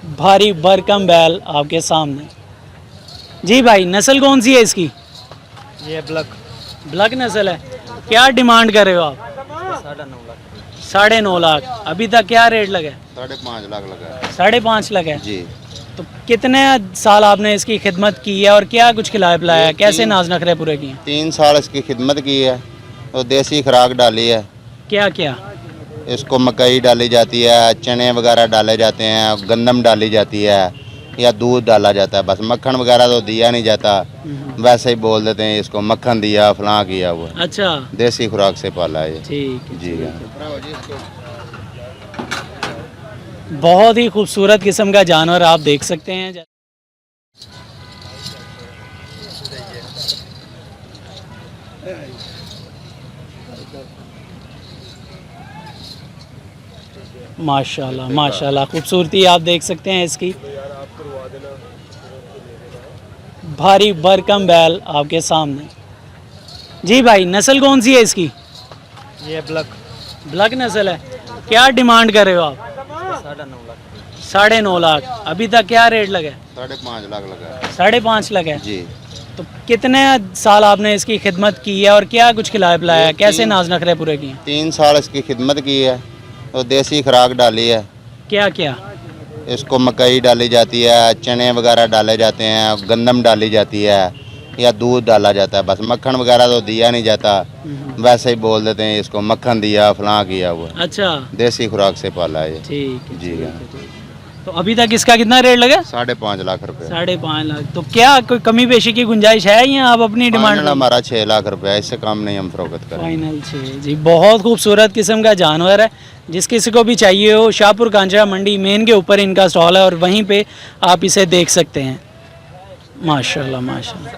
भारी भरकम बैल आपके सामने। जी भाई, नस्ल कौन सी है इसकी? ये ब्लैक ब्लैक नस्ल है। क्या डिमांड कर रहे हो आप? 9.5 लाख। 9.5 लाख। अभी तक क्या रेट लगा है? 5.5 लाख लगा है 5.5 लाख है। जी। तो कितने साल आपने इसकी खिदमत की है और क्या कुछ खिलाया पिलाया है, कैसे नाज नखरे पूरे किए? 3 साल इसकी खिदमत की है और देसी खुराक डाली है। क्या क्या? इसको मकई डाली जाती है, चने वगैरह डाले जाते हैं, गंदम डाली जाती है या दूध डाला जाता है। बस मक्खन वगैरह तो दिया नहीं जाता, वैसे ही बोल देते हैं इसको मक्खन दिया फलां किया हुआ। अच्छा, देसी खुराक से पाला है ये। ठीक है। जी बहुत ही खूबसूरत किस्म का जानवर आप देख सकते हैं। माशाल्लाह माशाल्लाह, खूबसूरती आप देख सकते हैं इसकी। भारी भरकम बैल आपके सामने। जी भाई, नस्ल कौन सी है इसकी? ये ब्लैक ब्लैक नस्ल है। क्या डिमांड कर रहे हो आप? 9.5 लाख। 9.5 लाख। अभी तक क्या रेट लगा है? 5.5 लाख लगा है 5.5 लाख है। जी। तो कितने साल आपने इसकी खिदमत की है और क्या कुछ खिलाया पिलाया है, कैसे नाज नखरे पूरे किए? 3 साल इसकी खिदमत की है और देसी खुराक डाली है। क्या क्या? इसको मकई डाली जाती है, चने वगैरह डाले जाते हैं, गंदम डाली जाती है या दूध डाला जाता है। बस मक्खन वगैरह तो दिया नहीं जाता, वैसे ही बोल देते हैं इसको मक्खन दिया फलां किया हुआ। अच्छा, देसी खुराक से पाला है ये। ठीक है। जी ठीक है, ठीक है। तो अभी तक इसका कितना रेट लगा? 5.5 लाख रुपए। 5.5 लाख। तो क्या कोई कमी पेशी की गुंजाइश है या आप अपनी डिमांड? फाइनल हमारा 6 लाख रुपया, इससे कम नहीं हम फरोख्त करें। फाइनल 6। जी, बहुत खूबसूरत किस्म का जानवर है। जिस किसी को भी चाहिए हो, शाहपुर कांजरा मंडी मेन के ऊपर इनका स्टॉल है और वहीं पे आप इसे देख सकते हैं। माशाल्लाह माशाल्लाह।